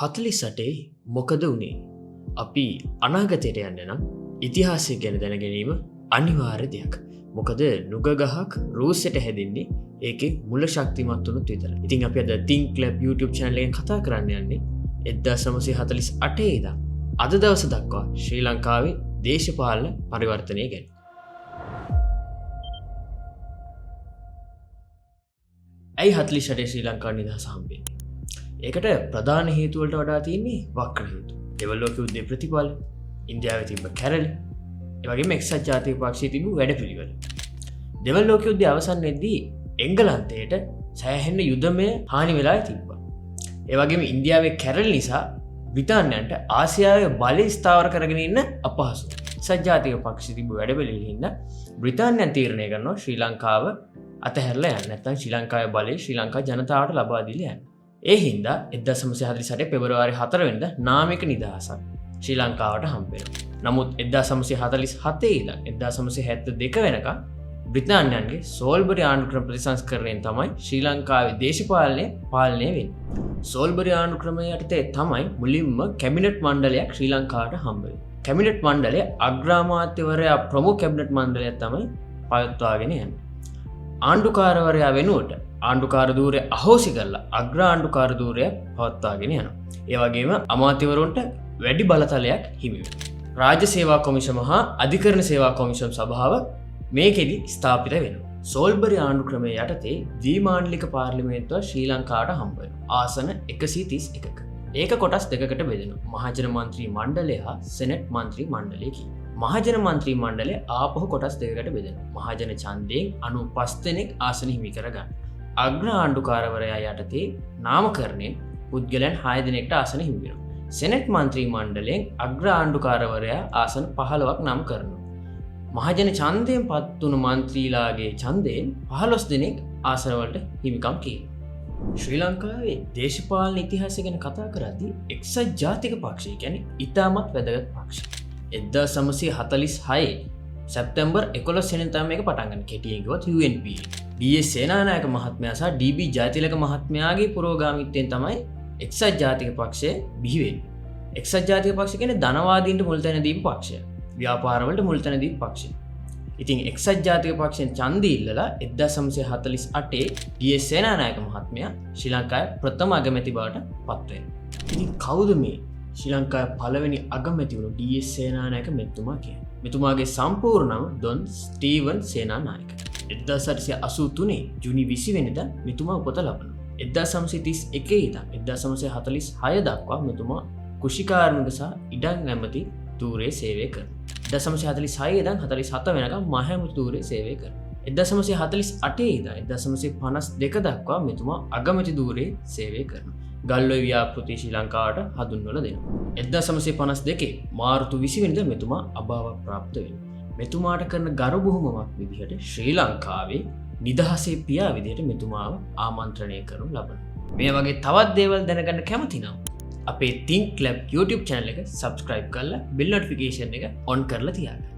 48 මොකද වුණේ? අපි අනාගතයට යන්න නම් ඉතිහාසය ගැන දැන ගැනීම අනිවාර්ය දෙයක්. මොකද නුග ගහක් රූස්සට හැදෙන්නේ ඒකේ මුල ශක්තිමත් වුණොත් විතරයි. ඉතින් අපි අද Think Lab YouTube channel එකෙන් කතා කරන්න යන්නේ 1948 ඉඳන් අද දවස දක්වා ශ්‍රී ලංකාවේ දේශපාලන පරිවර්තනය ගැන. ඇයි 48 ශ්‍රී ලංකාව නිදහස හම්බෙන්නේ? ඒකට ප්‍රධාන හේතු වලට වඩා තියෙන්නේ වක්‍ර හේතු. දෙවල් ලෝක යුද්ධයේ ප්‍රතිඵල, ඉන්දියාවේ තිබ්බ කැරලි, ඒ වගේම එක්සත් ජාතික පක්ෂයේ තිබු වැඩපිළිවෙල. දෙවල් ලෝක යුද්ධය අවසන් වෙද්දී එංගලන්තයට සෑහෙන යුදමය හානි වෙලා තිබ්බා. ඒ වගේම ඉන්දියාවේ කැරලි නිසා බ්‍රිතාන්‍යයන්ට ආසියාවේ බලය ස්ථාවර කරගෙන ඉන්න අපහසුයි. එක්සත් ජාතික පක්ෂයේ තිබු වැඩපිළිවෙල හින්දා බ්‍රිතාන්‍යයන් තීරණය කරනවා ශ්‍රී ලංකාව අතහැරලා යන්න. නැත්නම් ශ්‍රී ලංකාවේ බලය ශ්‍රී ලංකා ජනතාවට ලබා දීලා යන්න. ඒ හින්දා 1948 පෙබරවාරි 4 වෙනිදා නාමික නිදහසක් ශ්‍රී ලංකාවට හම්බ වෙනවා. නමුත් 1947 ඉඳන් 1972 වෙනකම් බ්‍රිතාන්‍යයන්ගේ සෝල්බරි ආණ්ඩුක්‍රම ප්‍රතිසංස්කරණයෙන් තමයි ශ්‍රී ලංකාවේ දේශපාලනය පාලනය වෙන්නේ. සෝල්බරි ආණ්ඩුක්‍රමය යටතේ තමයි මුලින්ම කැබිනට් මණ්ඩලයක් ශ්‍රී ලංකාවට හම්බ වෙන්නේ. කැබිනට් මණ්ඩලයේ අග්‍රාමාත්‍යවරයා ප්‍රමුඛ කැබිනට් මණ්ඩලයක් තමයි පවත්වාගෙන යන්නේ. ආණ්ඩුකාරවරයා වෙනුවට ආණ්ඩුකාර ධූරය අහෝසි කරලා අග්‍ර ආණ්ඩුකාර ධූරය පවත්වාගෙන යනවා. ඒ වගේම අමාත්‍යවරුන්ට වැඩි බලතලයක් හිමි වෙනවා. රාජ්‍ය සේවා කොමිෂම හා අධිකරණ සේවා කොමිෂම් සභාව මේකෙදි ස්ථාපිත වෙනවා. සෝල්බරි ආණ්ඩුක්‍රමය යටතේ ද්විමාණ්ඩලික පාර්ලිමේන්තුව ශ්‍රී ලංකාවට හම්බ වෙනවා. ආසන 131ක. ඒක කොටස් දෙකකට බෙදෙනවා. මහජන මන්ත්‍රී මණ්ඩලය හා සෙනෙට් මන්ත්‍රී මණ්ඩලය කියන. මහජන මන්ත්‍රී මණ්ඩලය ආපහු කොටස් දෙකකට බෙදෙනවා. මහජන ඡන්දයෙන් 95 දෙනෙක් ආසන හිමි කරගන්න. අග්‍ර ආණ්ඩුකාරවරයා යටතේ නාමකරණයෙන් පුද්ගලයන් 6 දෙනෙක්ට ආසන හිමි වෙනවා. සෙනෙට් මන්ත්‍රී මණ්ඩලයෙන් අග්‍ර ආණ්ඩුකාරවරයා ආසන 15ක් නම් කරනවා. මහජන ඡන්දයෙන් පත් වුණු මන්ත්‍රීලාගේ ඡන්දයෙන් 15 දෙනෙක් ආසන වලට හිමිකම් කියනවා. ශ්‍රී ලංකාවේ දේශපාලන ඉතිහාසය ගැන කතා කරද්දී එක්සත් ජාතික පක්ෂය කියන්නේ ඉතාමත් වැදගත් පක්ෂයක්. 1946 සැප්තැම්බර් 11 වෙනිදා මේක පටන් ගන්න. කෙටියෙන් කිව්වොත් UNPA. ඩී.එස්. සේනානායක මහත්මයා සහ ඩී.බී. ජයතිලක මහත්මයාගේ පුරෝගාමිත්වයෙන් තමයි එක්සත් ජාතික පක්ෂය බිහි වෙන්නේ. එක්සත් ජාතික පක්ෂය කියන්නේ ධනවාදීන්ට මුල් තැන දීපු පක්ෂය. ව්‍යාපාරවලට මුල් තැන දීපු පක්ෂය. ඉතින් එක්සත් ජාතික පක්ෂයෙන් ඡන්දය ඉල්ලලා 1948 ඩී.එස්. සේනානායක මහත්මයා ශ්‍රී ලංකාවේ ප්‍රථම අගමැති බවට පත් වෙනවා. ඉතින් කවුද මේ ශ්‍රී ලංකාවේ පළවෙනි අගමැති වුණු ඩී.එස්. සේනානායක මෙතුමා කියන්නේ? මෙතුමාගේ සම්පූර්ණ නම ඩොන් ස්ටීවන් සේනානායක. 1883 ජුනි 20 වෙනිදා මෙතුමා උපත ලබනවා. 1931 ඉඳන් 1946 දක්වා මෙතුමා කුෂිකාර්මික සහ ඉඩම් ඇමති ධූරයේ සේවය කරනවා. 1946 ඉඳන් 47 වෙනකම් මහඇමති ධූරයේ සේවය කරනවා. 1948 ඉඳන් 1952 දක්වා මෙතුමා අගමැති ධූරයේ සේවය කරනවා. ගල්ඔය ව්‍යාපෘති ශ්‍රී ලංකාවට හඳුන්වලා දෙනවා. 1952 මාර්තු 20 වෙනිදා මෙතුමා අභාව ප්‍රාප්ත වෙනවා. මෙතුමාට කරන ගරු බුහුමක් විදිහට ශ්‍රී ලංකාවේ නිදහසේ පියා විදිහට මෙතුමාව ආමන්ත්‍රණය කරනු ලබනවා. මේ වගේ තවත් දේවල් දැනගන්න කැමති නම් අපේ Think Lab YouTube channel එක subscribe කරලා bell notification එක on කරලා තියාගන්න.